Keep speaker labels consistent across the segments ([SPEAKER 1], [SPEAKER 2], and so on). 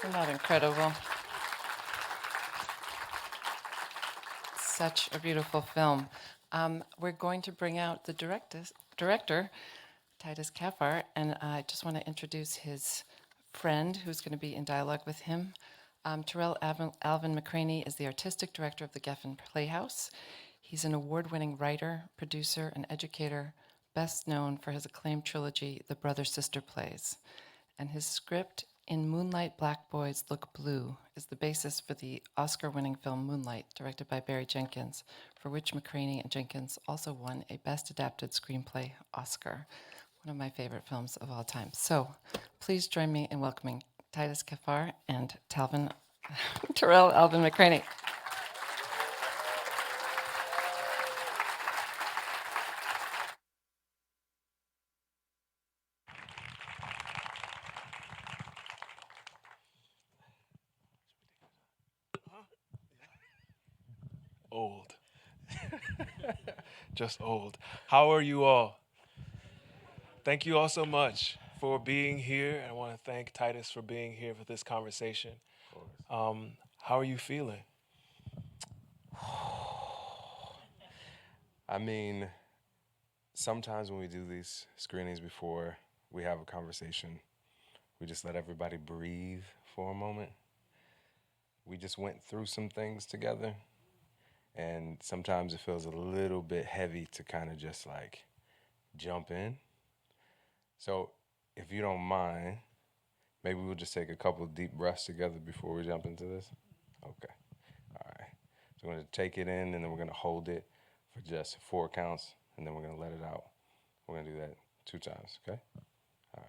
[SPEAKER 1] Isn't that incredible? Such a beautiful film. We're going to bring out the director, Titus Kaphar, and I just want to introduce his friend who's going to be in dialogue with him. Tarell Alvin McCraney is the artistic director of the Geffen Playhouse. He's an award-winning writer, producer, and educator, best known for his acclaimed trilogy, The Brother-Sister Plays. And his script, In Moonlight Black Boys Look Blue, is the basis for the Oscar-winning film Moonlight, directed by Barry Jenkins, for which McCraney and Jenkins also won a Best Adapted Screenplay Oscar, one of my favorite films of all time. So please join me in welcoming Titus Kaphar and Tarell Alvin McCraney.
[SPEAKER 2] Old. Just old. How are you all? Thank you all so much for being here. I want to thank Titus for being here for this conversation. How are you feeling?
[SPEAKER 3] I mean, sometimes when we do these screenings before we have a conversation, we just let everybody breathe for a moment. We just went through some things together, and sometimes it feels a little bit heavy to kind of just like jump in. So if you don't mind, maybe we'll just take a couple of deep breaths together before we jump into this. Okay. All right. So we're going to take it in, and then we're going to hold it for just 4 counts, and then we're going to let it out. We're going to do that 2 times, okay? All right.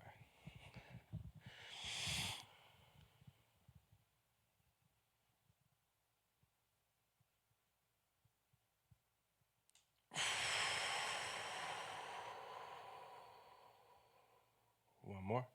[SPEAKER 3] One more.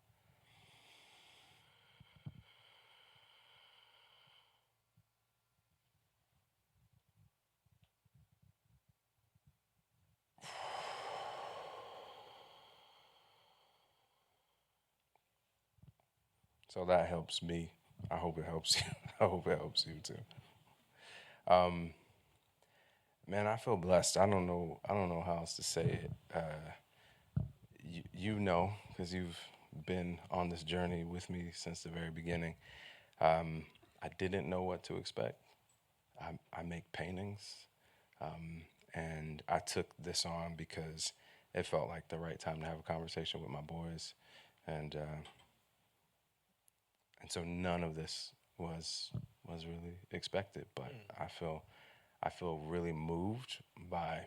[SPEAKER 3] So that helps me. I hope it helps you. I hope it helps you too. Man, I feel blessed. I don't know how else to say it. You know, because you've been on this journey with me since the very beginning. I didn't know what to expect. I make paintings, and I took this on because it felt like the right time to have a conversation with my boys, and so none of this was really expected. But I feel really moved by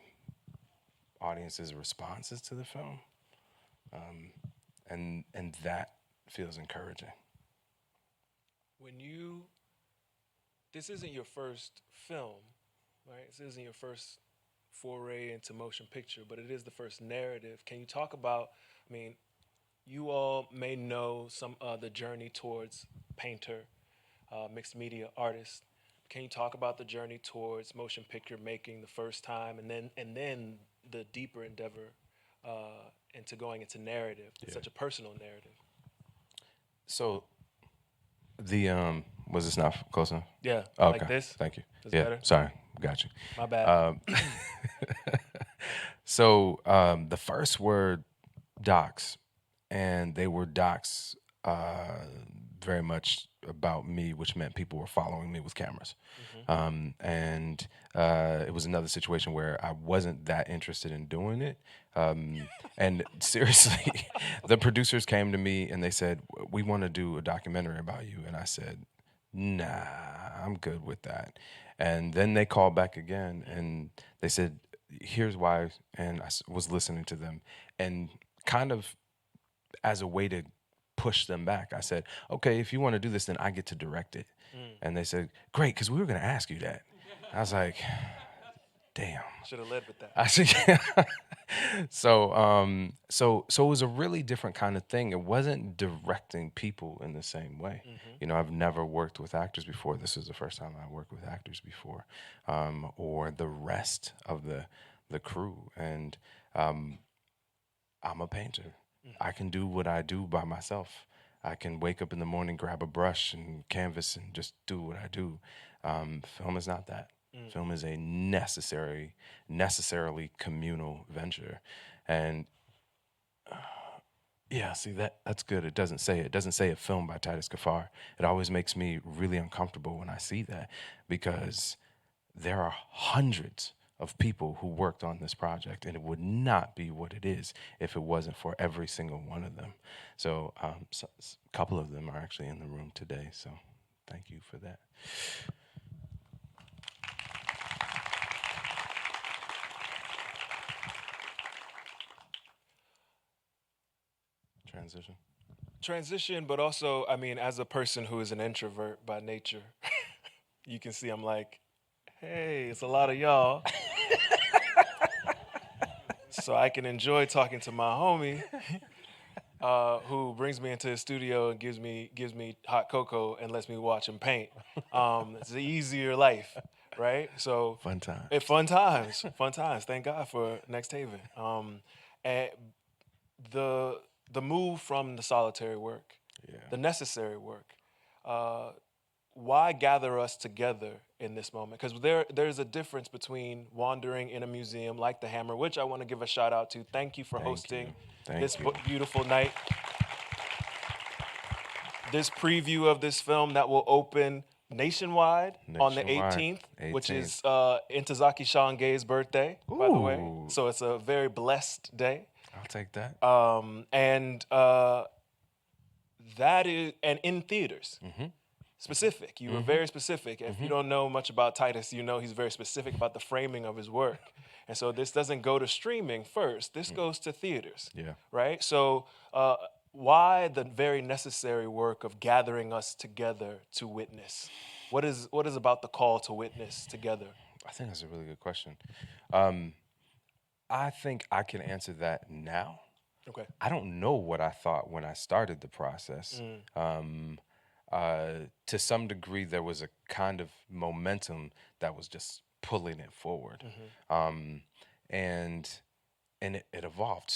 [SPEAKER 3] audiences' responses to the film, and that feels encouraging.
[SPEAKER 2] This isn't your first film, right? This isn't your first foray into motion picture, but it is the first narrative. Can you talk about, I mean, you all may know the journey towards painter, mixed media artist. Can you talk about the journey towards motion picture making the first time, and then the deeper endeavor into going into narrative, such a personal narrative?
[SPEAKER 3] So the was this not close enough?
[SPEAKER 2] Yeah,
[SPEAKER 3] Okay.
[SPEAKER 2] like this.
[SPEAKER 3] Thank you.
[SPEAKER 2] Is
[SPEAKER 3] Yeah,
[SPEAKER 2] better?
[SPEAKER 3] sorry, got you.
[SPEAKER 2] My bad.
[SPEAKER 3] So the first were docs, and they were docs very much about me, which meant people were following me with cameras. And it was another situation where I wasn't that interested in doing it. And seriously, the producers came to me and they said, "We want to do a documentary about you." And I said, "Nah, I'm good with that." And then they called back again and they said, "Here's why." And I was listening to them, and kind of as a way to push them back, I said, "Okay, if you want to do this, then I get to direct it." And they said, "Great, because we were going to ask you that." I was like, "Damn."
[SPEAKER 2] Should have led with that.
[SPEAKER 3] I said, yeah. So it was a really different kind of thing. It wasn't directing people in the same way. You know, I've never worked with actors before. This was the first time I worked with actors before, or the rest of the crew. And I'm a painter. I can do what I do by myself. I can wake up in the morning, grab a brush and canvas, and just do what I do. Film is not that. Film is a necessarily communal venture, and yeah, see that's good. It doesn't say it. It doesn't say a film by Titus Kaphar. It always makes me really uncomfortable when I see that, because there are hundreds of people who worked on this project, and it would not be what it is if it wasn't for every single one of them. So, a couple of them are actually in the room today. So, thank you for that.
[SPEAKER 2] Transition, but also, I mean, as a person who is an introvert by nature, you can see I'm like, hey, it's a lot of y'all. So I can enjoy talking to my homie, who brings me into his studio and gives me hot cocoa and lets me watch him paint. It's an easier life, right? So
[SPEAKER 3] Fun time.
[SPEAKER 2] fun times, fun times. Thank God for Next Haven. And the move from the solitary work, the necessary work. Why gather us together in this moment? Because there's a difference between wandering in a museum like the Hammer, which I want to give a shout out to. Thank you for hosting this beautiful night. This preview of this film that will open nationwide on the 18th, which is Intozaki Shange's birthday, by the way. So it's a very blessed day.
[SPEAKER 3] I'll take that.
[SPEAKER 2] And that is, and in theaters. Specific. You were very specific. If you don't know much about Titus, you know he's very specific about the framing of his work. And so this doesn't go to streaming first. This goes to theaters.
[SPEAKER 3] Yeah.
[SPEAKER 2] Right? So why the very necessary work of gathering us together to witness? What is about the call to witness together?
[SPEAKER 3] I think that's a really good question. I think I can answer that now.
[SPEAKER 2] Okay.
[SPEAKER 3] I don't know what I thought when I started the process. To some degree, there was a kind of momentum that was just pulling it forward, and it evolved.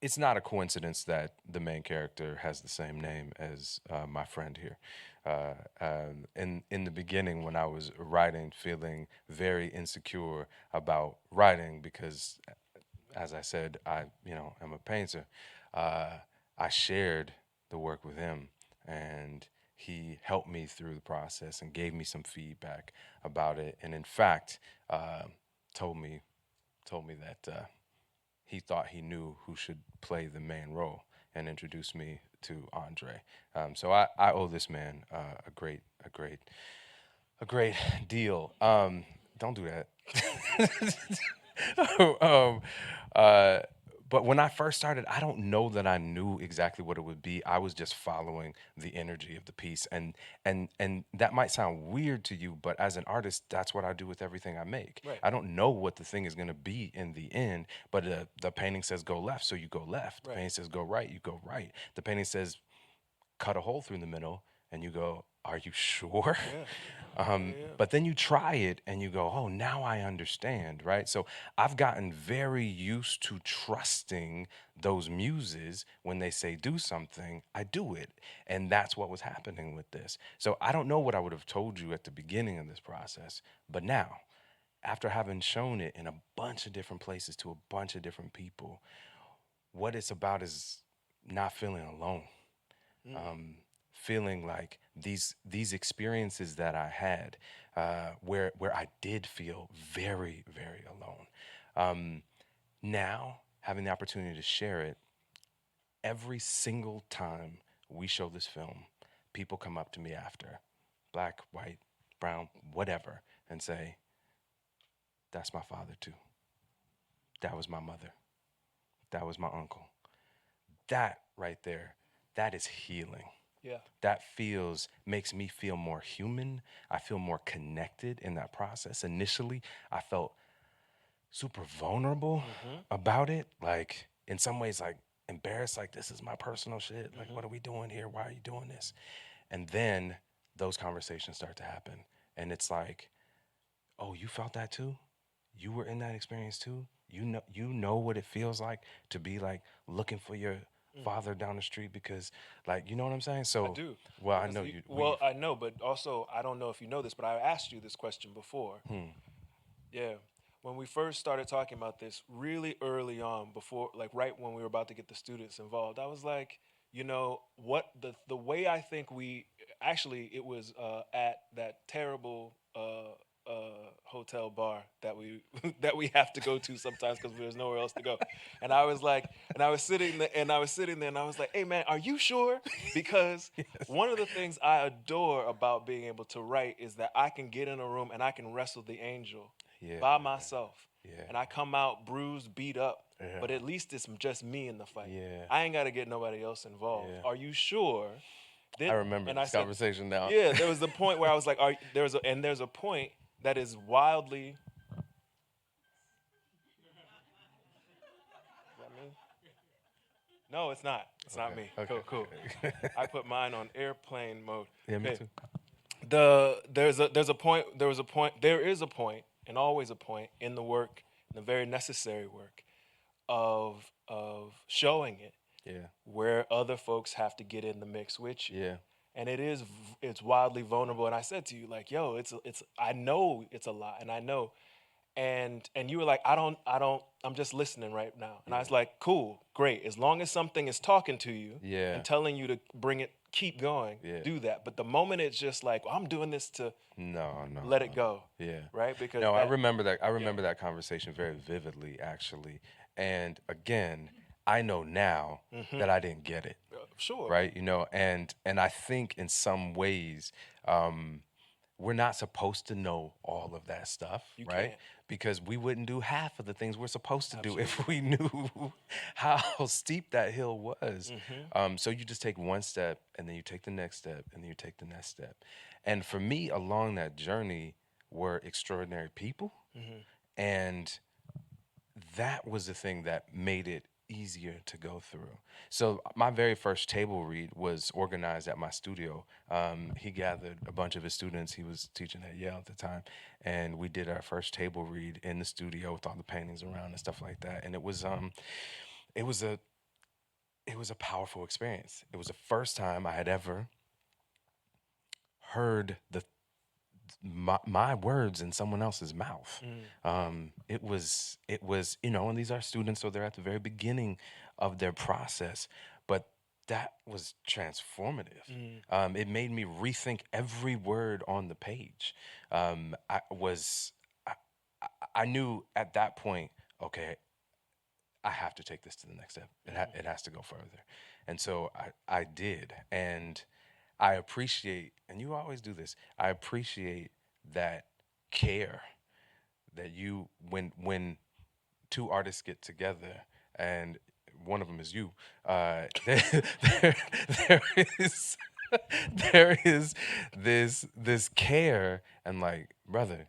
[SPEAKER 3] It's not a coincidence that the main character has the same name as my friend here. In the beginning, when I was writing, feeling very insecure about writing, because, as I said, I'm a painter. I shared the work with him, and he helped me through the process and gave me some feedback about it. And in fact, told me that he thought he knew who should play the main role, and introduced me to Andre. So I owe this man a great deal. Don't do that. But when I first started, I don't know that I knew exactly what it would be. I was just following the energy of the piece, and that might sound weird to you, but as an artist, that's what I do with everything I make.
[SPEAKER 2] Right.
[SPEAKER 3] I don't know what the thing is going to be in the end, but the painting says go left, so you go left. The painting says go right, you go right. The painting says cut a hole through the middle, and you go, are you sure? But then you try it and you go, oh, now I understand, right? So I've gotten very used to trusting those muses. When they say do something, I do it. And that's what was happening with this. So I don't know what I would have told you at the beginning of this process, but now, after having shown it in a bunch of different places to a bunch of different people, what it's about is not feeling alone. Feeling like these experiences that I had, where I did feel very, very alone. Now, having the opportunity to share it, every single time we show this film, people come up to me after, black, white, brown, whatever, and say, that's my father too. That was my mother. That was my uncle. That right there, that is healing.
[SPEAKER 2] Yeah.
[SPEAKER 3] That makes me feel more human. I feel more connected in that process. Initially, I felt super vulnerable about it. Like, in some ways, like, embarrassed, like, this is my personal shit. Like, what are we doing here? Why are you doing this? And then those conversations start to happen. And it's like, oh, you felt that too? You were in that experience too? You know what it feels like to be like looking for your farther down the street because, like, you know what I'm saying? So,
[SPEAKER 2] I do.
[SPEAKER 3] well, I
[SPEAKER 2] Because
[SPEAKER 3] know
[SPEAKER 2] you-
[SPEAKER 3] you.
[SPEAKER 2] Well, I know, but also I don't know if you know this, but I asked you this question before. Yeah. When we first started talking about this, really early on, before, like right when we were about to get the students involved, I was like, you know, what the way I think we actually it was at that terrible hotel bar that we that we have to go to sometimes because there's nowhere else to go. And I was like, and I was sitting there, and I was sitting there, and I was like, hey man, are you sure? Because one of the things I adore about being able to write is that I can get in a room and I can wrestle the angel
[SPEAKER 3] Yeah,
[SPEAKER 2] by myself.
[SPEAKER 3] yeah.
[SPEAKER 2] And I come out bruised, beat up,
[SPEAKER 3] Yeah.
[SPEAKER 2] but at least it's just me in the fight.
[SPEAKER 3] Yeah.
[SPEAKER 2] I ain't got to get nobody else involved.
[SPEAKER 3] Yeah.
[SPEAKER 2] Are you sure? Then,
[SPEAKER 3] I remember
[SPEAKER 2] and
[SPEAKER 3] this
[SPEAKER 2] said,
[SPEAKER 3] conversation now.
[SPEAKER 2] Yeah, there was the point where I was like, there's a point that is wildly. Is that me? No, it's not. It's not me.
[SPEAKER 3] Okay.
[SPEAKER 2] Cool. I put mine on airplane mode.
[SPEAKER 3] Yeah, me
[SPEAKER 2] Okay.
[SPEAKER 3] too.
[SPEAKER 2] There is a point, and always a point in the work, in the very necessary work, of showing it,
[SPEAKER 3] Yeah.
[SPEAKER 2] where other folks have to get in the mix with you.
[SPEAKER 3] Yeah.
[SPEAKER 2] And it's wildly vulnerable. And I said to you, like, yo, I know it's a lot, and I know. And you were like, I'm just listening right now. And I was like, cool, great. As long as something is talking to you
[SPEAKER 3] Yeah.
[SPEAKER 2] and telling you to keep going,
[SPEAKER 3] Yeah.
[SPEAKER 2] do that. But the moment it's just like, well, I'm doing this to
[SPEAKER 3] No.
[SPEAKER 2] let it go.
[SPEAKER 3] Yeah.
[SPEAKER 2] Right? Because
[SPEAKER 3] No, I remember that. I remember that conversation very vividly, actually. And again, I know now that I didn't get it.
[SPEAKER 2] Sure.
[SPEAKER 3] Right? You know, and I think in some ways, we're not supposed to know all of that stuff, right?
[SPEAKER 2] can't.
[SPEAKER 3] Because we wouldn't do half of the things we're supposed to do if we knew how steep that hill was. So you just take one step, and then you take the next step, and then you take the next step. And for me, along that journey were extraordinary people, and that was the thing that made it easier to go through. So my very first table read was organized at my studio. He gathered a bunch of his students. He was teaching at Yale at the time, and we did our first table read in the studio with all the paintings around and stuff like that. And it was a powerful experience. It was the first time I had ever heard my words in someone else's mouth. It was, you know, and these are students, so they're at the very beginning of their process, but that was transformative. It made me rethink every word on the page. I knew at that point, okay, I have to take this to the next step. It has to go further. And so I did. And I appreciate, and you always do this, I appreciate that care that you, when two artists get together, and one of them is you, there is this care, and like, brother,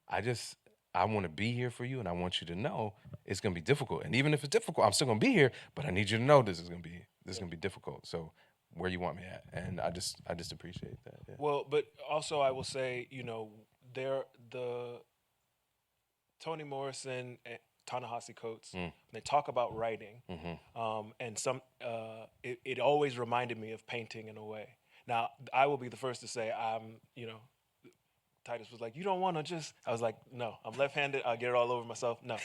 [SPEAKER 3] I want to be here for you, and I want you to know it's gonna be difficult. And even if it's difficult, I'm still gonna be here, but I need you to know this is gonna be difficult. So where you want me at, and I just appreciate that. Yeah.
[SPEAKER 2] Well, but also I will say, you know, the Toni Morrison and Ta-Nehisi Coates, they talk about writing, and it always reminded me of painting in a way. Now, I will be the first to say you know, Titus was like, you don't want to just, I was like, no, I'm left-handed, I'll get it all over myself. No,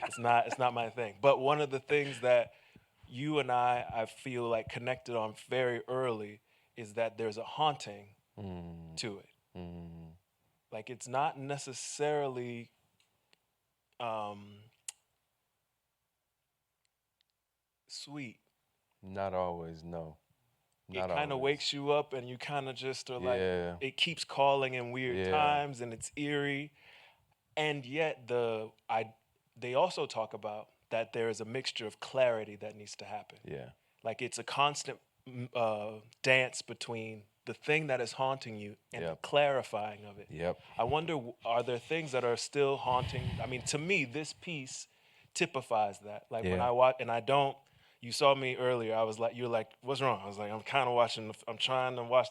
[SPEAKER 2] it's not my thing. But one of the things that you and I feel like connected on very early is that there's a haunting to it. Like, it's not necessarily sweet.
[SPEAKER 3] Not always, no.
[SPEAKER 2] It kind of wakes you up, and you kind of just are like,
[SPEAKER 3] Yeah.
[SPEAKER 2] it keeps calling in weird times, and it's eerie. And yet they also talk about that there is a mixture of clarity that needs to happen.
[SPEAKER 3] Yeah.
[SPEAKER 2] Like, it's a constant dance between the thing that is haunting you and the clarifying of it.
[SPEAKER 3] Yep.
[SPEAKER 2] I wonder, are there things that are still haunting? I mean, to me, this piece typifies that. Like, when I watch, and I don't, you saw me earlier, I was like, you're like, what's wrong? I was like, I'm trying to watch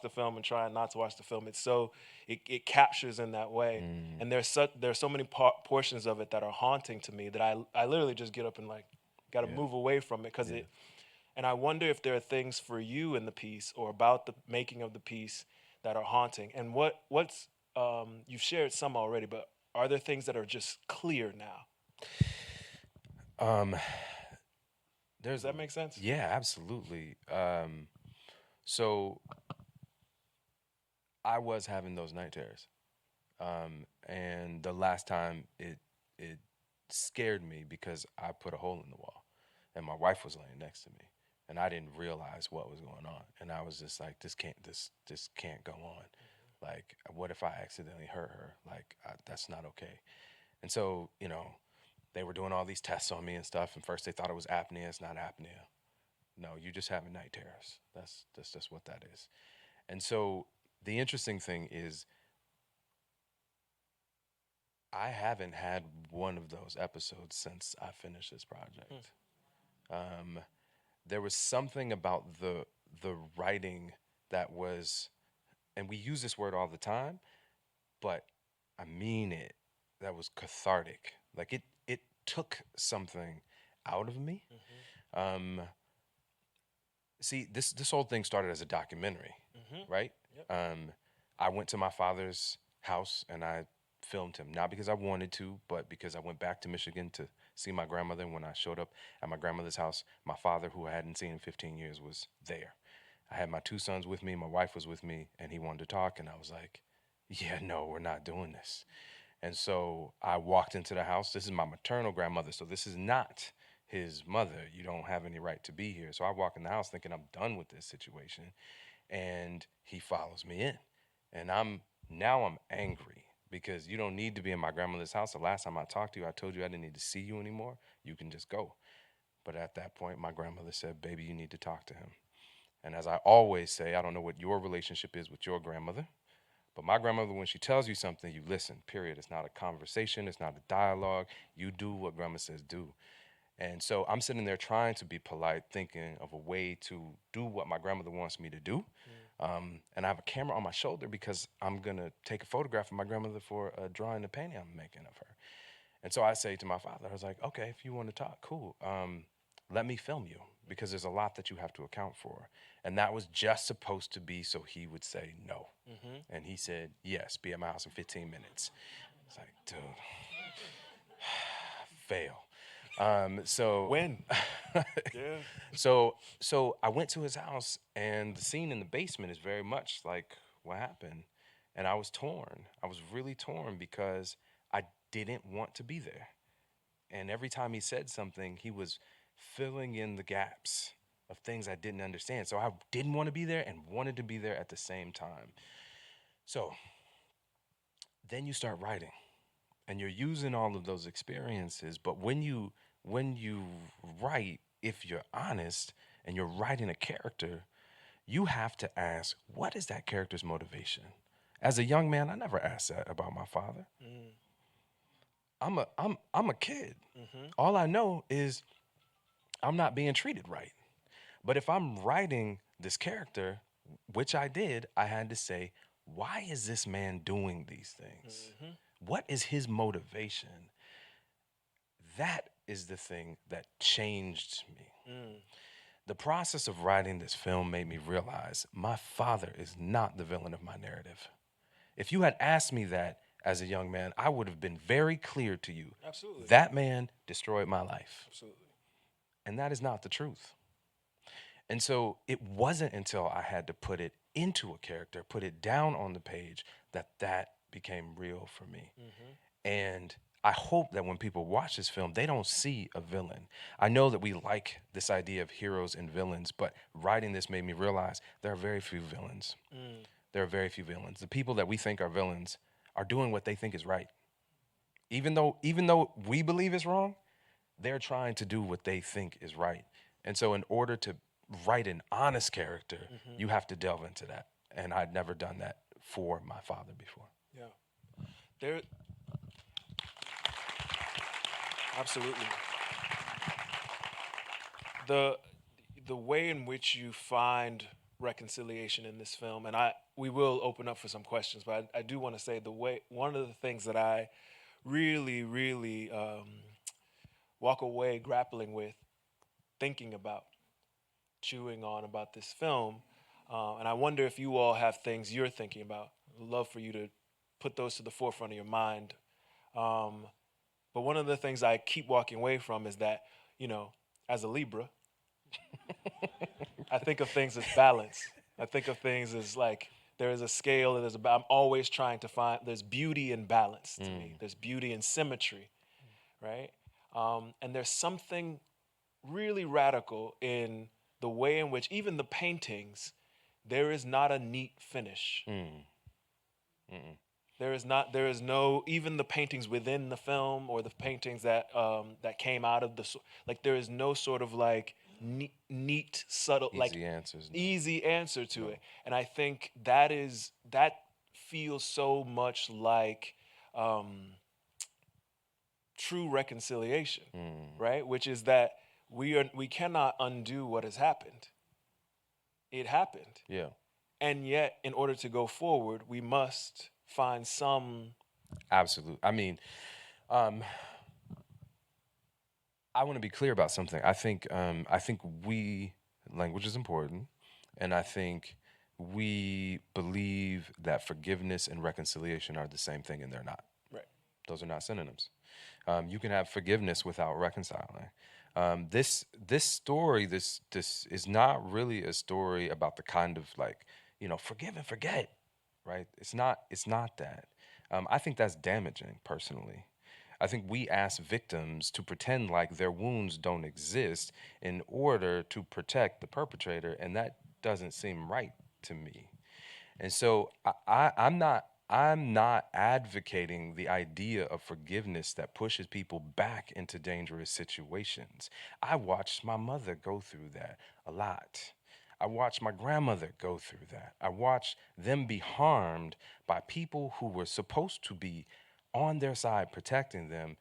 [SPEAKER 2] the film and trying not to watch the film. It's so, it captures in that way. And there's so many portions of it that are haunting to me that I literally just get up and like, got to move away from it, because And I wonder if there are things for you in the piece or about the making of the piece that are haunting. And what's you've shared some already, but are there things that are just clear now?
[SPEAKER 3] Um,
[SPEAKER 2] Does
[SPEAKER 3] there's
[SPEAKER 2] that make sense?
[SPEAKER 3] Yeah, absolutely. So I was having those night terrors, and the last time it scared me because I put a hole in the wall, and my wife was laying next to me, and I didn't realize what was going on, and I was just like, this can't go on. Like, what if I accidentally hurt her? Like, that's not okay. And so, they were doing all these tests on me and stuff, and first they thought it was apnea. It's not apnea. No, you just having night terrors. That's just what that is. And so the interesting thing is I haven't had one of those episodes since I finished this project. Um, there was something about the writing that was, and we use this word all the time, but I mean it. That was cathartic. Like it took something out of me. Um, See, this whole thing started as a documentary, right?
[SPEAKER 2] Yep.
[SPEAKER 3] I went to my father's house and I filmed him, not because I wanted to, but because I went back to Michigan to see my grandmother. And when I showed up at my grandmother's house, my father, who I hadn't seen in 15 years, was there. I had my two sons with me, my wife was with me, and he wanted to talk. And I was like, yeah, no, we're not doing this. And so I walked into the house. This is my maternal grandmother, so this is not his mother. You don't have any right to be here. So I walk in the house thinking I'm done with this situation, and he follows me in. And I'm angry because you don't need to be in my grandmother's house. The last time I talked to you, I told you I didn't need to see you anymore. You can just go. But at that point, my grandmother said, baby, you need to talk to him. And as I always say, I don't know what your relationship is with your grandmother, but my grandmother, when she tells you something, you listen, period. It's not a conversation. It's not a dialogue. You do what grandma says do. And so I'm sitting there trying to be polite, thinking of a way to do what my grandmother wants me to do. And I have a camera on my shoulder because I'm going to take a photograph of my grandmother for a drawing and painting I'm making of her. And so I say to my father, I was like, okay, if you want to talk, cool. Let me film you because there's a lot that you have to account for. And that was just supposed to be so he would say no. And he said, yes, be at my house in 15 minutes. It's like, dude, fail. So
[SPEAKER 2] When? Yeah.
[SPEAKER 3] so I went to his house, and the scene in the basement is very much like what happened. And I was torn. I was really torn because I didn't want to be there. And every time he said something, he was filling in the gaps of things I didn't understand. So I didn't want to be there and wanted to be there at the same time. So then you start writing, and you're using all of those experiences. But when you write, if you're honest and you're writing a character, you have to ask, what is that character's motivation? As a young man, I never asked that about my father. I'm a kid. All I know is I'm not being treated right. But if I'm writing this character, which I did, I had to say, why is this man doing these things? What is his motivation? That is the thing that changed me. The process of writing this film made me realize my father is not the villain of my narrative. If you had asked me that as a young man, I would have been very clear to you.
[SPEAKER 2] Absolutely.
[SPEAKER 3] That man destroyed my life.
[SPEAKER 2] Absolutely.
[SPEAKER 3] And that is not the truth. And so it wasn't until I had to put it into a character, put it down on the page, that became real for me. And I hope that when people watch this film, they don't see a villain. I know that we like this idea of heroes and villains, but writing this made me realize there are very few villains. There are very few villains. The people that we think are villains are doing what they think is right. Even though we believe it's wrong, they're trying to do what they think is right. And so in order to write an honest character, you have to delve into that. And I'd never done that for my father before.
[SPEAKER 2] Yeah. There. Absolutely. The way in which you find reconciliation in this film, and we will open up for some questions, but I do want to say one of the things that I really, really walk away grappling with, thinking about, chewing on about this film, and I wonder if you all have things you're thinking about. I'd love for you to put those to the forefront of your mind. But one of the things I keep walking away from is that, as a Libra, I think of things as balance. I think of things as like there is a scale, and I'm always trying to find, there's beauty in balance to me. There's beauty in symmetry, right? And there's something really radical in the way in which even the paintings, there is not a neat finish. There is no, even the paintings within the film or the paintings that came out of like there is no sort of like neat, subtle, easy answer to it. And I think that feels so much like true reconciliation, right? Which is that we cannot undo what has happened. It happened.
[SPEAKER 3] Yeah.
[SPEAKER 2] And yet, in order to go forward, we must find some.
[SPEAKER 3] Absolutely. I mean, I want to be clear about something. I think language is important, and I think we believe that forgiveness and reconciliation are the same thing, and they're not.
[SPEAKER 2] Right.
[SPEAKER 3] Those are not synonyms. You can have forgiveness without reconciling. This story, this is not really a story about the kind of like, forgive and forget, right? It's not that. I think that's damaging personally. I think we ask victims to pretend like their wounds don't exist in order to protect the perpetrator, and that doesn't seem right to me. And so I'm not advocating the idea of forgiveness that pushes people back into dangerous situations. I watched my mother go through that a lot. I watched my grandmother go through that. I watched them be harmed by people who were supposed to be on their side protecting them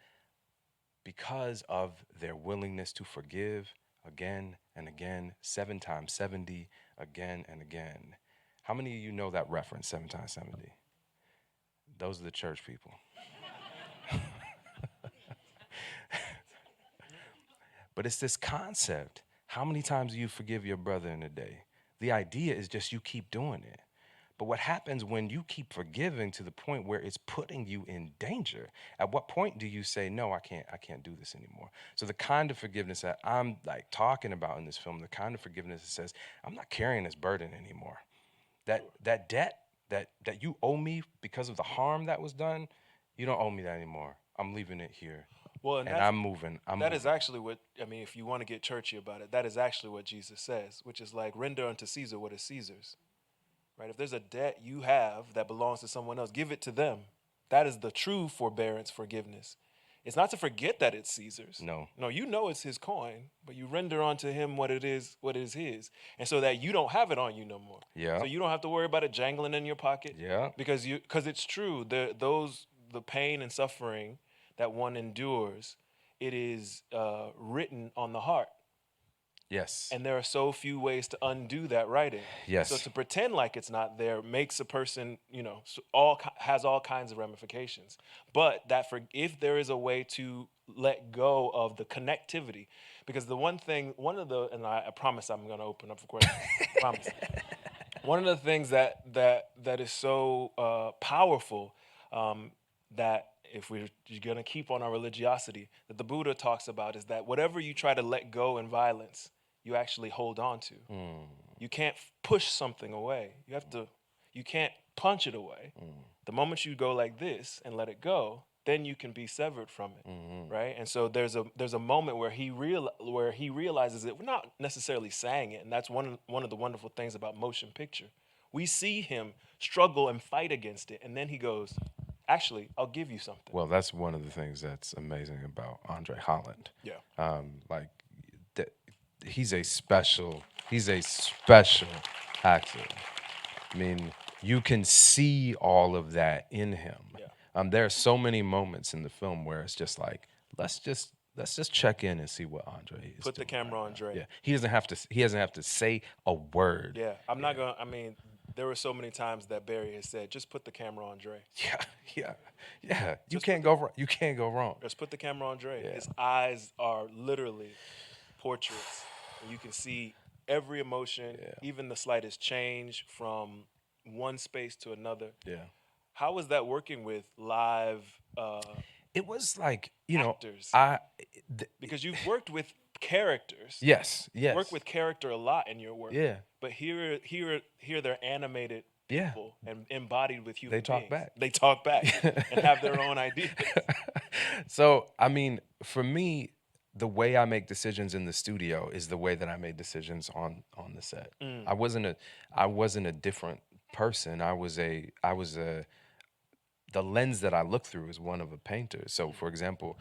[SPEAKER 3] because of their willingness to forgive again and again, 7 times 70, again and again. How many of you know that reference, 7 times 70? Those are the church people. But it's this concept. How many times do you forgive your brother in a day? The idea is just you keep doing it. But what happens when you keep forgiving to the point where it's putting you in danger? At what point do you say, no, I can't do this anymore? So the kind of forgiveness that I'm like talking about in this film, the kind of forgiveness that says, I'm not carrying this burden anymore. That debt that you owe me because of the harm that was done, you don't owe me that anymore. I'm leaving it here.
[SPEAKER 2] Well,
[SPEAKER 3] and I'm moving.
[SPEAKER 2] That is actually what, if you want to get churchy about it, that is actually what Jesus says, which is like, render unto Caesar what is Caesar's. Right? If there's a debt you have that belongs to someone else, give it to them. That is the true forbearance, forgiveness. It's not to forget that it's Caesar's.
[SPEAKER 3] No,
[SPEAKER 2] it's his coin, but you render unto him what is his. And so that you don't have it on you no more.
[SPEAKER 3] Yeah.
[SPEAKER 2] So you don't have to worry about it jangling in your pocket.
[SPEAKER 3] Yeah.
[SPEAKER 2] Because it's true. The pain and suffering that one endures, it is written on the heart.
[SPEAKER 3] Yes.
[SPEAKER 2] And there are so few ways to undo that writing.
[SPEAKER 3] Yes.
[SPEAKER 2] So to pretend like it's not there makes a person, has all kinds of ramifications. But if there is a way to let go of the connectivity, because and I promise I'm going to open up for questions. I promise. One of the things that is so powerful, that if we're going to keep on our religiosity, that the Buddha talks about, is that whatever you try to let go in violence, you actually hold on to. You can't push something away. You can't punch it away. The moment you go like this and let it go, then you can be severed from it, right? And so there's a moment where he realizes it. We're not necessarily saying it, and that's one of the wonderful things about motion picture. We see him struggle and fight against it, and then he goes, actually, I'll give you something.
[SPEAKER 3] Well, that's one of the things that's amazing about Andre Holland.
[SPEAKER 2] Yeah.
[SPEAKER 3] He's a special actor. I mean, you can see all of that in him.
[SPEAKER 2] Yeah.
[SPEAKER 3] There are so many moments in the film where it's just like, let's just check in and see what Andre is.
[SPEAKER 2] Put the camera on Dre.
[SPEAKER 3] Yeah, he doesn't have to say a word.
[SPEAKER 2] Yeah, I'm not gonna. There were so many times that Barry has said, "Just put the camera on Dre."
[SPEAKER 3] Yeah. You can't go wrong.
[SPEAKER 2] Just put the camera on Dre.
[SPEAKER 3] Yeah.
[SPEAKER 2] His eyes are literally portraits. And you can see every emotion, even the slightest change from one space to another.
[SPEAKER 3] Yeah.
[SPEAKER 2] How was that working with live
[SPEAKER 3] It was like,
[SPEAKER 2] actors? Because you've worked with characters.
[SPEAKER 3] Yes.
[SPEAKER 2] You work with character a lot in your work.
[SPEAKER 3] Yeah.
[SPEAKER 2] But here they're animated people and embodied with human
[SPEAKER 3] They talk
[SPEAKER 2] beings.
[SPEAKER 3] back.
[SPEAKER 2] They talk back and have their own ideas.
[SPEAKER 3] So, I mean, for me, the way I make decisions in the studio is the way that I made decisions on the set. I wasn't a different person. The lens that I look through is one of a painter. So, for example,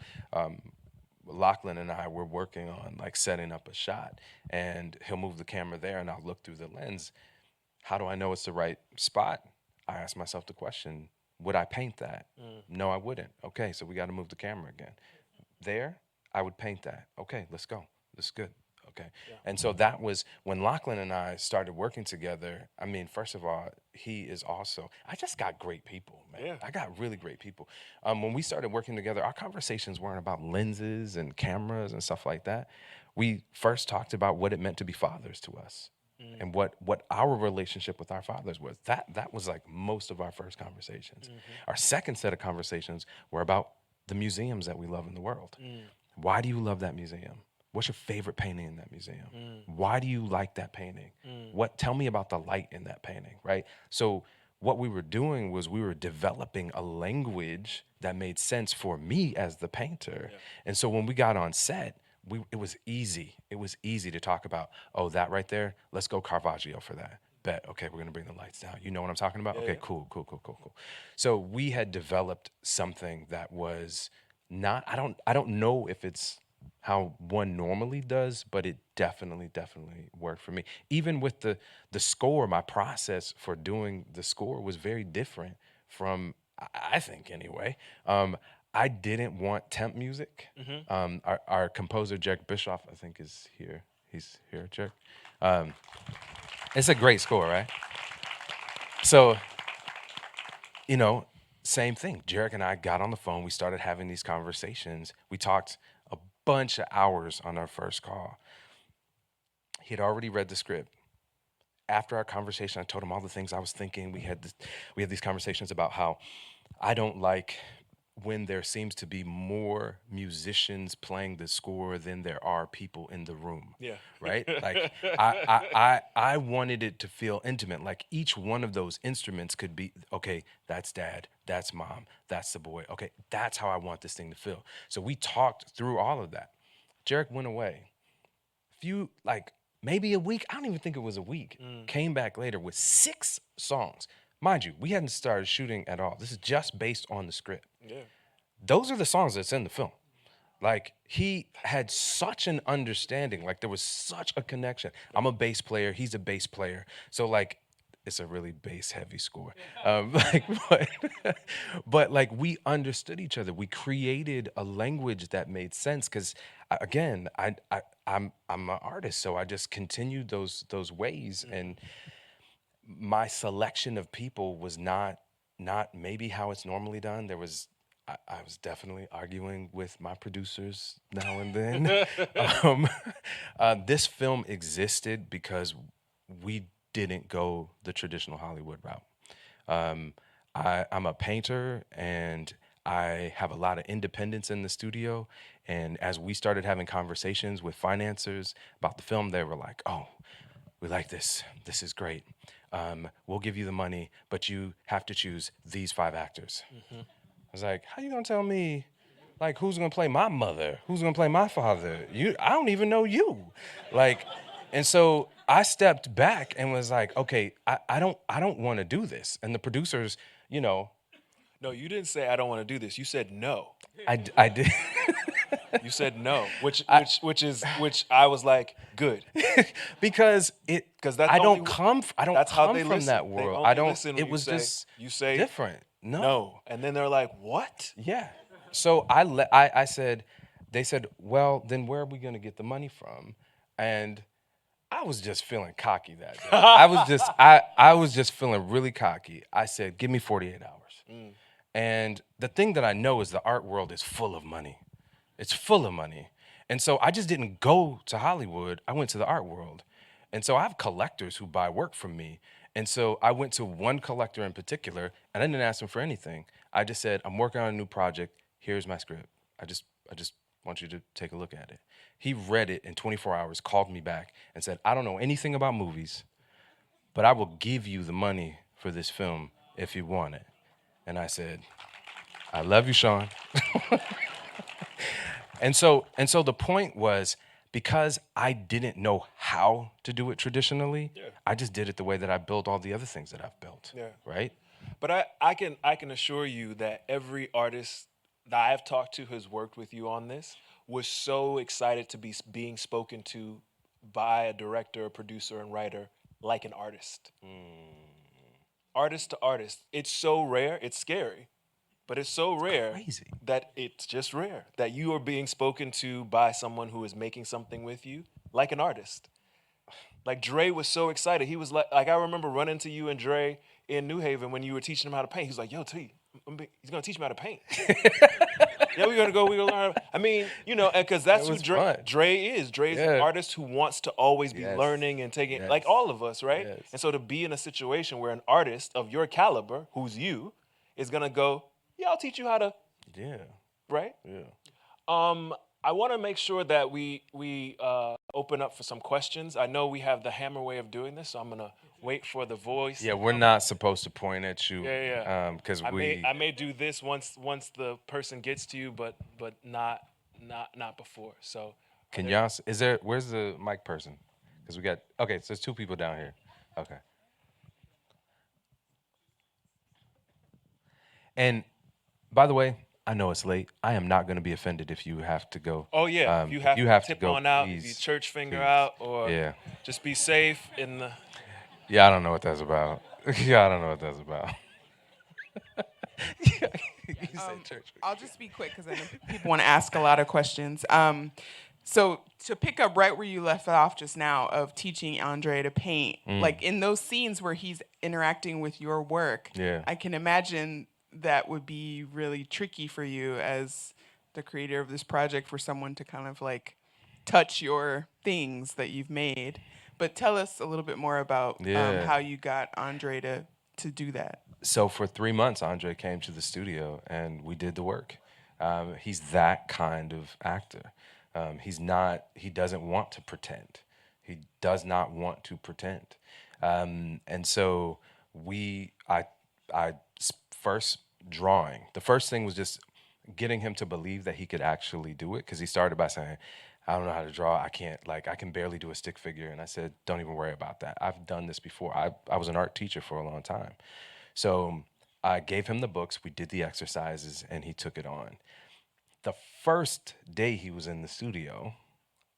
[SPEAKER 3] Lachlan and I were working on like setting up a shot, and he'll move the camera there, and I'll look through the lens. How do I know it's the right spot? I ask myself the question, would I paint that? No, I wouldn't. Okay, so we got to move the camera again. There, I would paint that. Okay, let's go. This is good. Okay. Yeah. And so that was when Lachlan and I started working together. I mean, first of all, he is also, I just got great people, man. Yeah. I got really great people. When we started working together, our conversations weren't about lenses and cameras and stuff like that. We first talked about what it meant to be fathers to us and what our relationship with our fathers was. That was like most of our first conversations. Our second set of conversations were about the museums that we love in the world. Why do you love that museum? What's your favorite painting in that museum? Why do you like that painting? Tell me about the light in that painting, right? So what we were doing was we were developing a language that made sense for me as the painter. Yeah. And so when we got on set, it was easy. It was easy to talk about, oh, that right there, let's go Caravaggio for that. Bet, okay, we're gonna bring the lights down. You know what I'm talking about? Yeah, okay, cool. So we had developed something that was not, I don't know if it's how one normally does, but it definitely worked for me. Even with the score, my process for doing the score was very different from, I think anyway. I didn't want temp music. Our composer, Jack Bischoff, I think is here. He's here, Jack. It's a great score, right? So, same thing. Jarek and I got on the phone. We started having these conversations. We talked a bunch of hours on our first call. He had already read the script. After our conversation, I told him all the things I was thinking. We had these conversations about how I don't like when there seems to be more musicians playing the score than there are people in the room. Yeah. Right? Like I wanted it to feel intimate. Like each one of those instruments could be, okay, that's dad, that's mom, that's the boy. Okay, that's how I want this thing to feel. So we talked through all of that. Jarek went away. Maybe a week, I don't even think it was a week, came back later with 6 songs. Mind you, we hadn't started shooting at all. This is just based on the script. Yeah. Those are the songs that's in the film. Like, he had such an understanding. Like, there was such a connection. I'm a bass player. He's a bass player. So, like, it's a really bass-heavy score. But we understood each other. We created a language that made sense. Because, again, I'm an artist, so I just continued those ways. And my selection of people was not maybe how it's normally done. I was definitely arguing with my producers now and then. This film existed because we didn't go the traditional Hollywood route. I'm a painter, and I have a lot of independence in the studio. And as we started having conversations with financiers about the film, they were like, oh, we like this. This is great. We'll give you the money, but you have to choose these 5 actors. I was like, how you gonna tell me, like, who's gonna play my mother? Who's gonna play my father? I don't even know you. And so I stepped back and was like, okay, I don't want to do this. And the producers, No,
[SPEAKER 2] you didn't say I don't want to do this. You said no.
[SPEAKER 3] I did.
[SPEAKER 2] You said no, which I was like, good,
[SPEAKER 3] because I don't come from that world. I don't. It was just
[SPEAKER 2] you say
[SPEAKER 3] different.
[SPEAKER 2] No, and then they're like, what?
[SPEAKER 3] Yeah. So I said, they said, well, then where are we going to get the money from? And I was just feeling cocky that day. I was just feeling really cocky. I said, give me 48 hours. And the thing that I know is the art world is full of money. It's full of money. And so I just didn't go to Hollywood. I went to the art world. And so I have collectors who buy work from me. And so I went to one collector in particular, and I didn't ask him for anything. I just said, I'm working on a new project. Here's my script. I just want you to take a look at it. He read it in 24 hours, called me back, and said, I don't know anything about movies, but I will give you the money for this film if you want it. And I said, I love you, Sean. And so the point was, because I didn't know how to do it traditionally, I just did it the way that I built all the other things that I've built.
[SPEAKER 2] Yeah.
[SPEAKER 3] Right?
[SPEAKER 2] But I can assure you that every artist that I've talked to who's worked with you on this was so excited to be being spoken to by a director, a producer, and writer like an artist. Artist to artist. It's so rare, it's scary. But it's so rare
[SPEAKER 3] crazy.
[SPEAKER 2] that it's just rare that you are being spoken to by someone who is making something with you like an artist. Like Dre was so excited. He was like I remember running to you and Dre in New Haven when you were teaching him how to paint. He was like, yo, T, he's going to teach me how to paint. Yeah, we're going to learn. I mean, you know, because that's who Dre is. Dre is an artist who wants to always be learning and taking, like all of us, right? Yes. And so to be in a situation where an artist of your caliber, who's you, is going to go, yeah, I'll teach you how to.
[SPEAKER 3] Yeah.
[SPEAKER 2] Right?
[SPEAKER 3] Yeah.
[SPEAKER 2] I want to make sure that we open up for some questions. I know we have the hammer way of doing this, so I'm going to wait for the voice.
[SPEAKER 3] Yeah, we're not supposed to point at you.
[SPEAKER 2] Yeah.
[SPEAKER 3] Because
[SPEAKER 2] I may do this once the person gets to you, but not before. So
[SPEAKER 3] can y'all? Where's the mic person? Because we got so there's two people down here. Okay. And by the way, I know it's late. I am not going to be offended if you have to go.
[SPEAKER 2] Oh yeah, if you have to tip
[SPEAKER 3] go,
[SPEAKER 2] on out,
[SPEAKER 3] please,
[SPEAKER 2] if you church finger
[SPEAKER 3] please.
[SPEAKER 2] out, or just be safe in the.
[SPEAKER 3] Yeah, I don't know what that's about. Yeah, I don't know what that's about.
[SPEAKER 4] I'll just be quick because I know people want to ask a lot of questions. So to pick up right where you left off just now of teaching Andre to paint, like in those scenes where he's interacting with your work, I can imagine that would be really tricky for you as the creator of this project for someone to kind of like touch your things that you've made. But tell us a little bit more about how you got Andre to do that.
[SPEAKER 3] So for 3 months, Andre came to the studio and we did the work. He's that kind of actor. He doesn't want to pretend. He does not want to pretend. And so first drawing. The first thing was just getting him to believe that he could actually do it, because he started by saying, I don't know how to draw. I can barely do a stick figure. And I said, don't even worry about that. I've done this before. I was an art teacher for a long time. So I gave him the books, we did the exercises, and he took it on. The first day he was in the studio,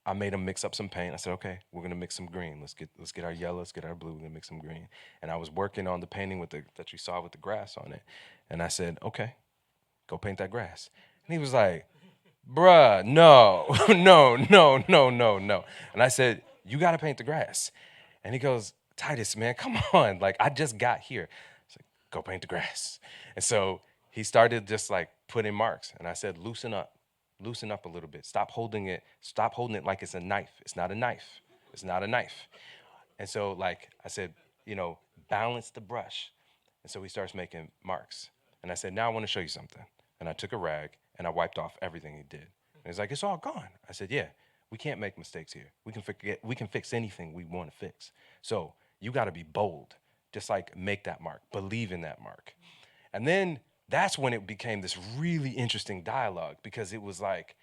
[SPEAKER 3] I made him mix up some paint. I said, okay, we're gonna mix some green. Let's get our yellow, let's get our blue, we're gonna mix some green. And I was working on the painting that you saw with the grass on it. And I said, okay, go paint that grass. And he was like, bruh, no. And I said, you gotta paint the grass. And he goes, Titus, man, come on. Like, I just got here. I said, go paint the grass. And so he started just like putting marks. And I said, loosen up a little bit. Stop holding it like it's a knife. It's not a knife. It's not a knife. And so like I said, balance the brush. And so he starts making marks. And I said, now I want to show you something. And I took a rag and I wiped off everything he did. And he's like, it's all gone. I said, yeah, we can't make mistakes here. We can fix anything we want to fix. So you got to be bold. Just like make that mark, believe in that mark. And then that's when it became this really interesting dialogue, because it was like,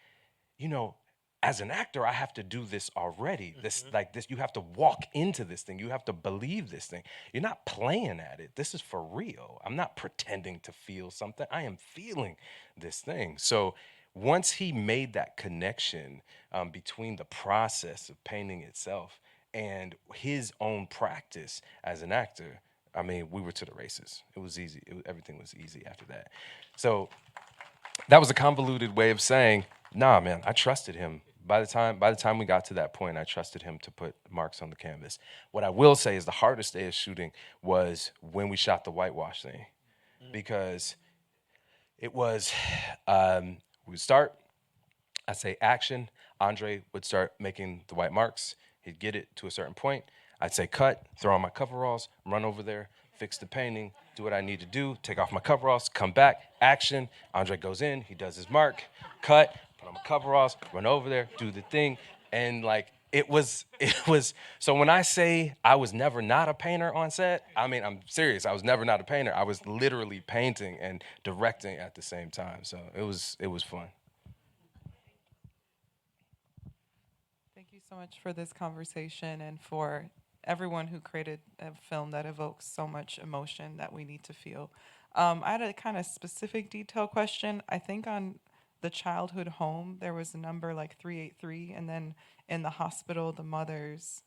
[SPEAKER 3] as an actor, I have to do this already. This, you have to walk into this thing. You have to believe this thing. You're not playing at it. This is for real. I'm not pretending to feel something. I am feeling this thing. So once he made that connection between the process of painting itself and his own practice as an actor, I mean, we were to the races. It was easy. Everything was easy after that. So that was a convoluted way of saying, nah, man, I trusted him. By the time we got to that point, I trusted him to put marks on the canvas. What I will say is the hardest day of shooting was when we shot the whitewash thing, because it was, we would start, I'd say action, Andre would start making the white marks. He'd get it to a certain point. I'd say cut, throw on my coveralls, run over there, fix the painting, do what I need to do, take off my coveralls, come back, action. Andre goes in, he does his mark, cut, put on my coveralls, run over there, do the thing. And like, it was, so when I say I was never not a painter on set, I mean, I'm serious. I was never not a painter. I was literally painting and directing at the same time. So it was fun.
[SPEAKER 5] Thank you so much for this conversation and for everyone who created a film that evokes so much emotion that we need to feel. I had a kind of specific detail question. I think on the childhood home, there was a number like 383, and then in the hospital, the mother's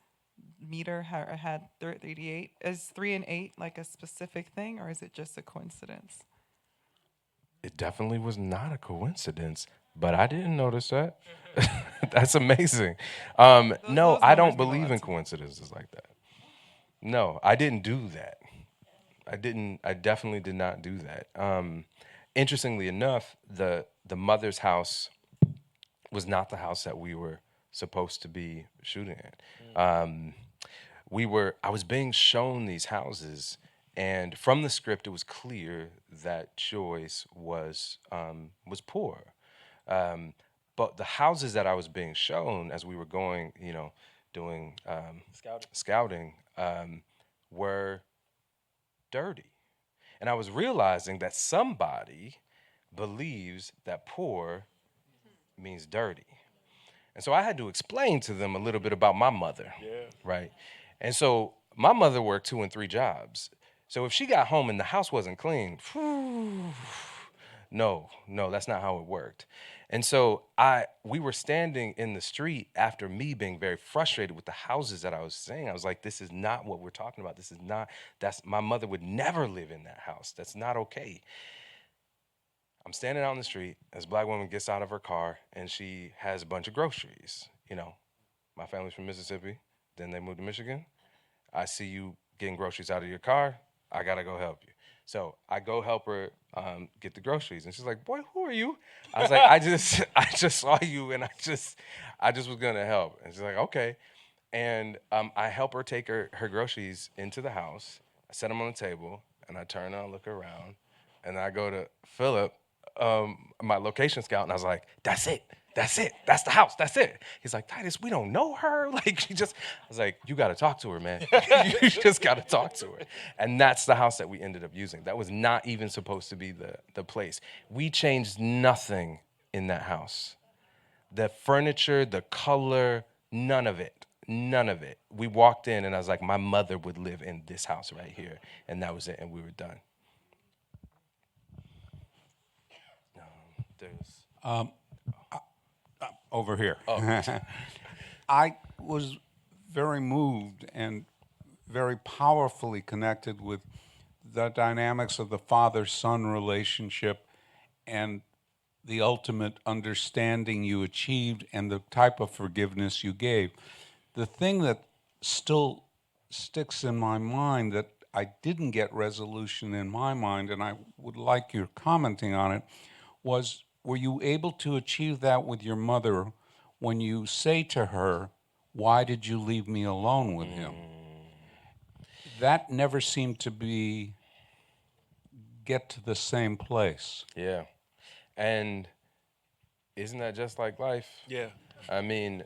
[SPEAKER 5] meter had 38. Is 3 and 8 like a specific thing, or is it just a coincidence?
[SPEAKER 3] It definitely was not a coincidence, but I didn't notice that. That's amazing. No,
[SPEAKER 5] those
[SPEAKER 3] I don't
[SPEAKER 5] numbers mean a
[SPEAKER 3] believe
[SPEAKER 5] lot
[SPEAKER 3] in
[SPEAKER 5] to me.
[SPEAKER 3] coincidences like that. No, I didn't do that. I definitely did not do that. Interestingly enough, the mother's house was not the house that we were supposed to be shooting at. I was being shown these houses, and from the script, it was clear that Joyce was poor. But the houses that I was being shown as we were going, doing scouting, were dirty. And I was realizing that somebody believes that poor means dirty. And so I had to explain to them a little bit about my mother, right? And so my mother worked 2 and 3 jobs. So if she got home and the house wasn't clean, no, that's not how it worked. And so we were standing in the street after me being very frustrated with the houses that I was seeing. I was like, this is not what we're talking about. My mother would never live in that house. That's not okay. I'm standing out in the street as a black woman gets out of her car and she has a bunch of groceries. My family's from Mississippi. Then they moved to Michigan. I see you getting groceries out of your car. I gotta go help you. So I go help her get the groceries, and she's like, "Boy, who are you?" I was like, "I just saw you, and I just was gonna help." And she's like, "Okay." And I help her take her groceries into the house. I set them on the table, and I turn and I look around, and I go to Philip, my location scout, and I was like, "That's it. That's the house. That's it." He's like, "Titus, we don't know her." Like, I was like, "You got to talk to her, man. You just got to talk to her." And that's the house that we ended up using. That was not even supposed to be the place. We changed nothing in that house. The furniture, the color, none of it. None of it. We walked in and I was like, my mother would live in this house right here. And that was it. And we were done.
[SPEAKER 6] Over here.
[SPEAKER 3] Oh.
[SPEAKER 6] I was very moved and very powerfully connected with the dynamics of the father-son relationship and the ultimate understanding you achieved and the type of forgiveness you gave. The thing that still sticks in my mind that I didn't get resolution in my mind, and I would like your commenting on it, was, were you able to achieve that with your mother when you say to her, "Why did you leave me alone with him?" That never seemed to get to the same place.
[SPEAKER 3] Yeah. And isn't that just like life?
[SPEAKER 2] Yeah.
[SPEAKER 3] I mean,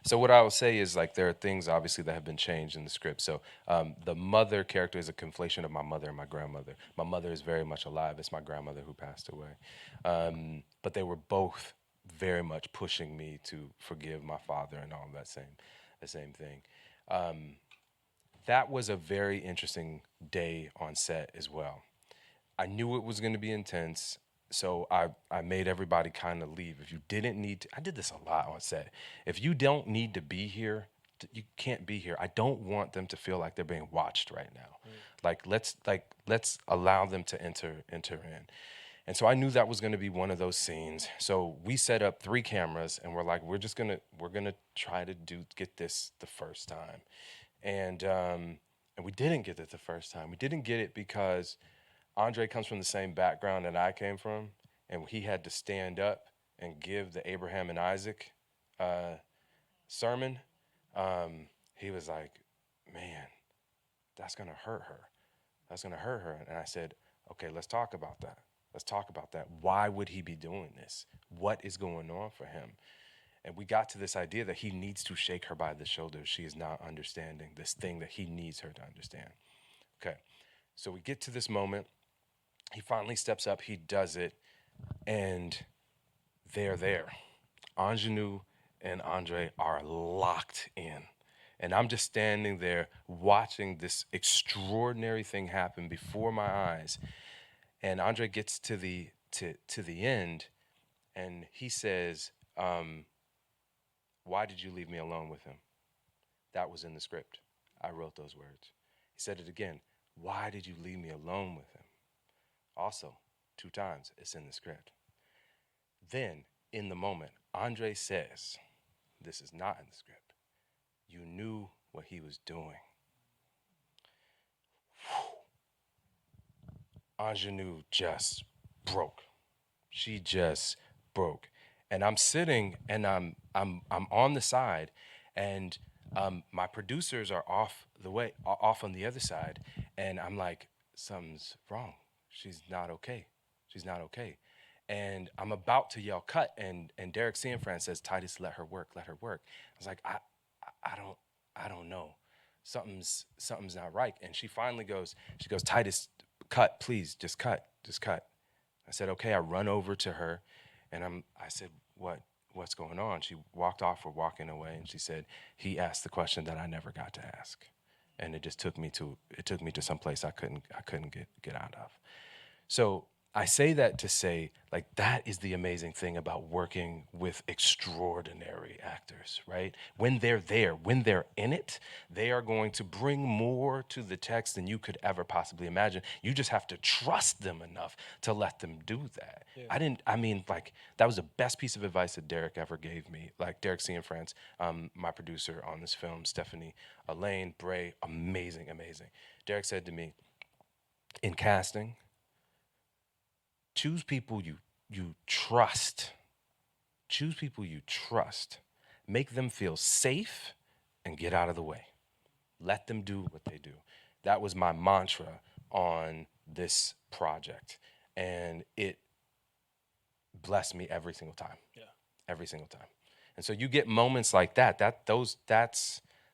[SPEAKER 3] so what I would say is, like, there are things obviously that have been changed in the script. So the mother character is a conflation of my mother and my grandmother. My mother is very much alive. It's my grandmother who passed away. But they were both very much pushing me to forgive my father and all that the same thing. That was a very interesting day on set as well. I knew it was going to be intense. So I made everybody kind of leave. If you didn't need to, I did this a lot on set. If you don't need to be here, you can't be here. I don't want them to feel like they're being watched right now. Let's allow them to enter in. And so I knew that was going to be one of those scenes. So we set up 3 cameras, and we're like, we're gonna try to get this the first time, and we didn't get it the first time. We didn't get it because Andre comes from the same background that I came from, and he had to stand up and give the Abraham and Isaac sermon. he was like, man, that's going to hurt her. That's going to hurt her. And I said, okay, let's talk about that. Let's talk about that. Why would he be doing this? What is going on for him? And we got to this idea that he needs to shake her by the shoulder. She is not understanding this thing that he needs her to understand. Okay, so we get to this moment. He finally steps up. He does it. And they're there. Ingenue and Andre are locked in. And I'm just standing there watching this extraordinary thing happen before my eyes. And Andre gets to the end, and he says, why did you leave me alone with him? That was in the script. I wrote those words. He said it again. Why did you leave me alone with him? Also, 2 times, it's in the script. Then, in the moment, Andre says, this is not in the script. You knew what he was doing. Ingenue just broke. She just broke. And I'm sitting and I'm on the side, and my producers are off on the other side, and I'm like, something's wrong. She's not okay. She's not okay. And I'm about to yell cut, and Derek Cianfran says, Titus, let her work, let her work. I was like, I don't know. Something's not right. And she finally goes, Titus, cut, please, just cut. I said, okay. I run over to her, and I said, what's going on? She walked off, we're walking away, and she said, he asked the question that I never got to ask. And it just took me to some place I couldn't get out of. So I say that to say, like, that is the amazing thing about working with extraordinary actors, right? When they're there, when they're in it, they are going to bring more to the text than you could ever possibly imagine. You just have to trust them enough to let them do that. Yeah. That was the best piece of advice that Derek ever gave me. Like, Derek Cianfrance, my producer on this film, Stephanie, Elaine, Bray, amazing. Derek said to me, in casting, choose people you trust. Choose people you trust. Make them feel safe and get out of the way. Let them do what they do. That was my mantra on this project. And it blessed me every single time. Yeah. Every single time. And so you get moments like that.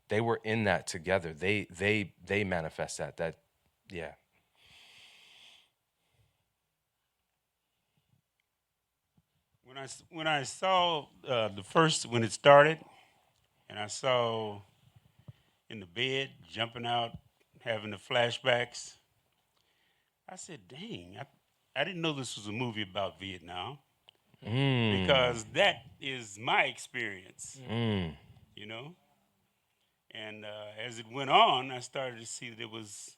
[SPEAKER 3] They were in that together. They manifest that. Yeah.
[SPEAKER 7] When I saw when it started, and I saw in the bed jumping out, having the flashbacks, I said, "Dang, I didn't know this was a movie about Vietnam, because that is my experience, you know." And as it went on, I started to see that it was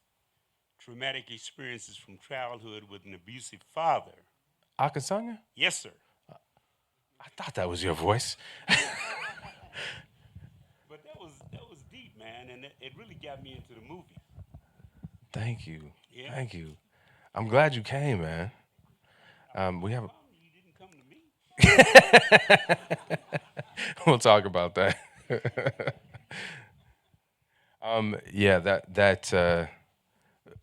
[SPEAKER 7] traumatic experiences from childhood with an abusive father.
[SPEAKER 3] Akasanya?
[SPEAKER 7] Yes, sir.
[SPEAKER 3] I thought that was your voice.
[SPEAKER 7] But that was deep, man, and it really got me into the movie.
[SPEAKER 3] Thank you.
[SPEAKER 7] Yeah.
[SPEAKER 3] Thank you. I'm glad you came, man. We have.
[SPEAKER 7] You didn't come to me.
[SPEAKER 3] We'll talk about that.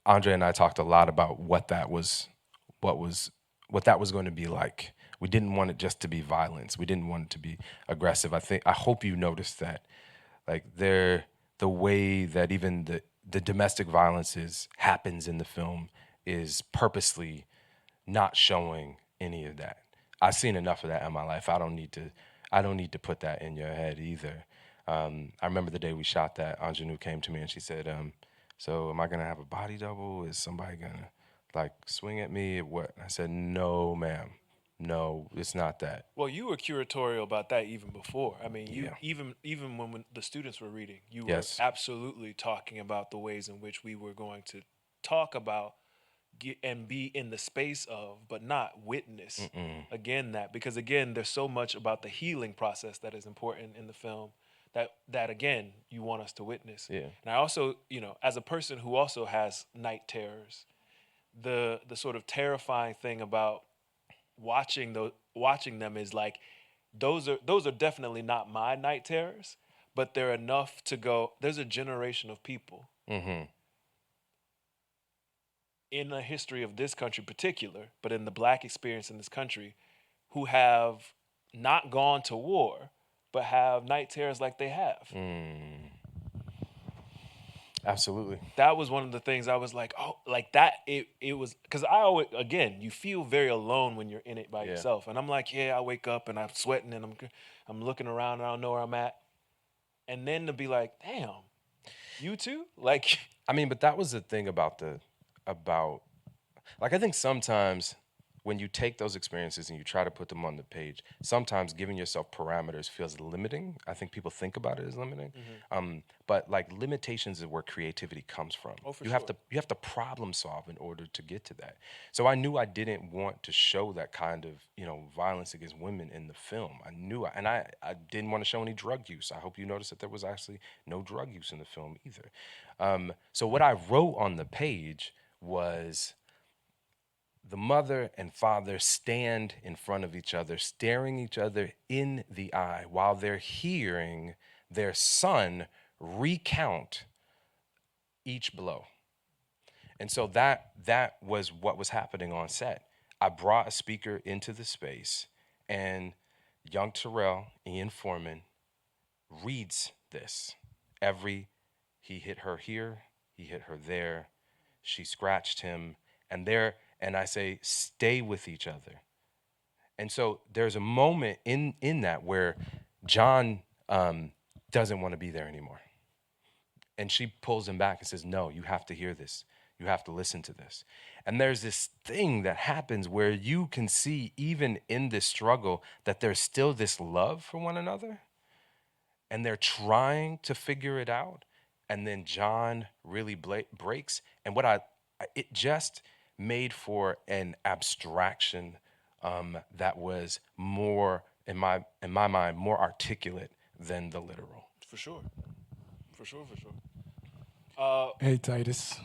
[SPEAKER 3] Andre and I talked a lot about what that was going to be like. We didn't want it just to be violence. We didn't want it to be aggressive. I hope you noticed that. Like, the way that even the domestic violence happens in the film is purposely not showing any of that. I've seen enough of that in my life. I don't need to put that in your head either. I remember the day we shot that, Ingenue came to me and she said, so am I gonna have a body double? Is somebody gonna like swing at me? What? I said, no, ma'am. No, it's not that.
[SPEAKER 2] Well, you were curatorial about that even before. I mean, even when the students were reading, you were absolutely talking about the ways in which we were going to talk about and be in the space of, but not witness again that, because again, there's so much about the healing process that is important in the film that again you want us to witness. Yeah. And I also, as a person who also has night terrors, the sort of terrifying thing about watching them is like, those are definitely not my night terrors, but they're enough to go, there's a generation of people
[SPEAKER 3] Mm-hmm.
[SPEAKER 2] in the history of this country in particular, but in the Black experience in this country, who have not gone to war, but have night terrors like they have.
[SPEAKER 3] Absolutely.
[SPEAKER 2] That was one of the things I was like, oh, like that. It was, because I always, again, you feel very alone when you're in it by
[SPEAKER 3] Yeah.
[SPEAKER 2] yourself. And I'm like, yeah, I wake up and I'm sweating and I'm looking around and I don't know where I'm at. And then to be like, damn, you too? Like,
[SPEAKER 3] I mean, but that was the thing about like, I think sometimes when you take those experiences and you try to put them on the page, sometimes giving yourself parameters feels limiting. I think people think about it as limiting. But like, limitations is where creativity comes from.
[SPEAKER 2] Oh, for
[SPEAKER 3] you
[SPEAKER 2] sure.
[SPEAKER 3] have to problem solve in order to get to that. So I knew I didn't want to show that kind of, violence against women in the film. I knew, and I didn't want to show any drug use. I hope you noticed that there was actually no drug use in the film either. So what I wrote on the page was, the mother and father stand in front of each other, staring each other in the eye while they're hearing their son recount each blow. And so that was what was happening on set. I brought a speaker into the space, and young Tarell, Ian Foreman, reads this. He hit her here, he hit her there, she scratched him, and I say, stay with each other. And so there's a moment in that where John doesn't want to be there anymore. And she pulls him back and says, no, you have to hear this. You have to listen to this. And there's this thing that happens where you can see, even in this struggle, that there's still this love for one another. And they're trying to figure it out. And then John really breaks. And it just made for an abstraction that was more, in my mind, more articulate than the literal.
[SPEAKER 2] for sure. For sure.
[SPEAKER 8] Hey, Titus.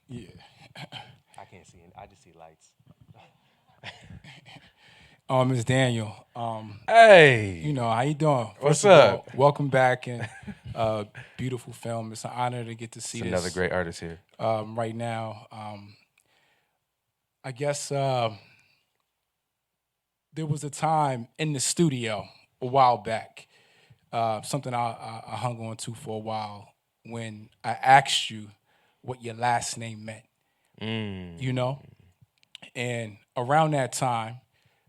[SPEAKER 8] Yeah.
[SPEAKER 3] I can't see it. I just see lights.
[SPEAKER 8] It's Daniel.
[SPEAKER 3] Hey.
[SPEAKER 8] How you doing?
[SPEAKER 3] What's
[SPEAKER 8] First of all,
[SPEAKER 3] up?
[SPEAKER 8] welcome back, and beautiful film. It's an honor to get to see
[SPEAKER 3] It's
[SPEAKER 8] this.
[SPEAKER 3] another great artist here.
[SPEAKER 8] Right now. I guess there was a time in the studio a while back, something I hung on to for a while, when I asked you what your last name meant. And around that time,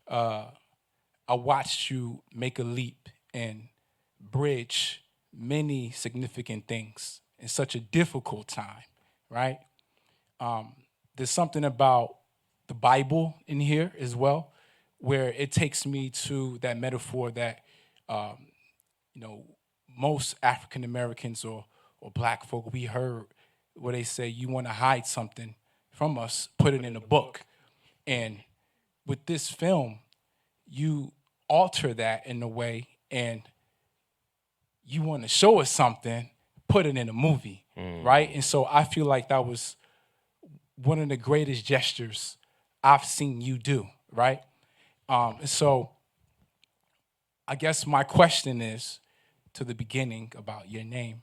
[SPEAKER 8] I watched you make a leap and bridge many significant things in such a difficult time, right? There's something about the Bible in here as well, where it takes me to that metaphor that, most African Americans or Black folk, we heard where they say, you want to hide something from us, put it in a book. And with this film, you alter that in a way, and you want to show us something, put it in a movie, right? And so I feel like that was one of the greatest gestures I've seen you do, right? And so I guess my question is, to the beginning about your name,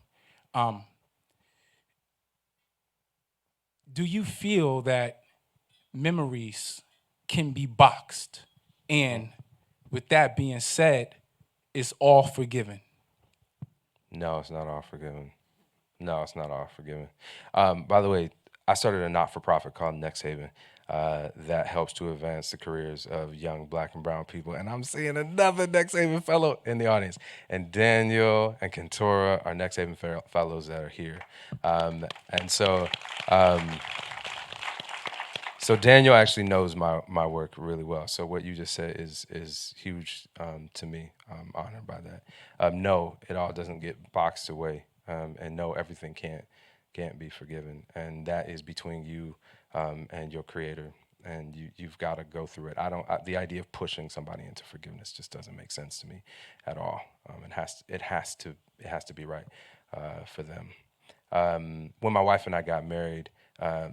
[SPEAKER 8] do you feel that memories can be boxed? And with that being said, is all forgiven?
[SPEAKER 3] No, it's not all forgiven. No, it's not all forgiven. By the way, I started a not-for-profit called Next Haven that helps to advance the careers of young Black and brown people. And I'm seeing another Next Haven fellow in the audience. And Daniel and Kentora are Next Haven fellows that are here. So Daniel actually knows my work really well. So what you just said is huge to me. I'm honored by that. No, it all doesn't get boxed away. And no, everything can't be forgiven. And that is between you and your creator. And you've got to go through it. The idea of pushing somebody into forgiveness just doesn't make sense to me at all. It has to be right for them. When my wife and I got married,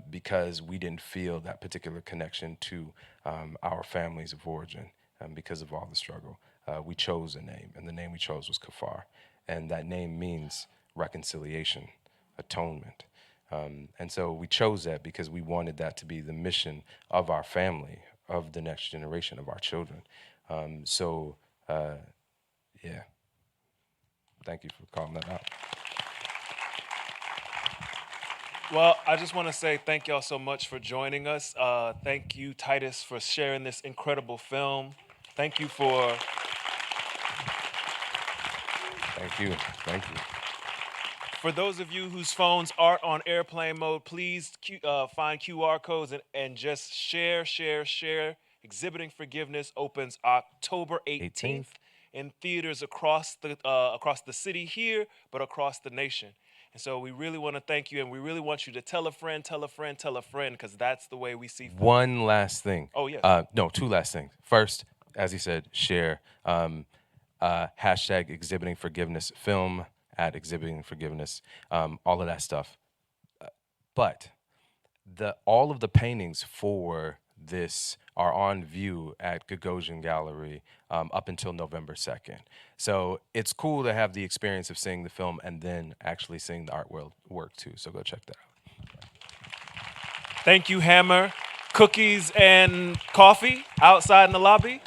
[SPEAKER 3] because we didn't feel that particular connection to our families of origin, because of all the struggle, we chose a name, and the name we chose was Kaphar. and that name means reconciliation, atonement. And so we chose that because we wanted that to be the mission of our family, of the next generation of our children. Yeah. Thank you for calling that out.
[SPEAKER 2] Well, I just want to say thank y'all so much for joining us. Thank you, Titus, for sharing this incredible film. Thank you for...
[SPEAKER 3] Thank you. Thank you.
[SPEAKER 2] For those of you whose phones aren't on airplane mode, please find QR codes and just share. Exhibiting Forgiveness opens October 18th in theaters across the city here, but across the nation. And so we really want to thank you, and we really want you to tell a friend, because that's the way we see film.
[SPEAKER 3] One last thing.
[SPEAKER 2] Oh, yes.
[SPEAKER 3] No, two last things. First, as he said, share. Hashtag Exhibiting Forgiveness film, at Exhibiting Forgiveness, all of that stuff. But all of the paintings for this are on view at Gagosian Gallery up until November 2nd. So it's cool to have the experience of seeing the film and then actually seeing the artwork too. So go check that out.
[SPEAKER 2] Thank you, Hammer. Cookies and coffee outside in the lobby.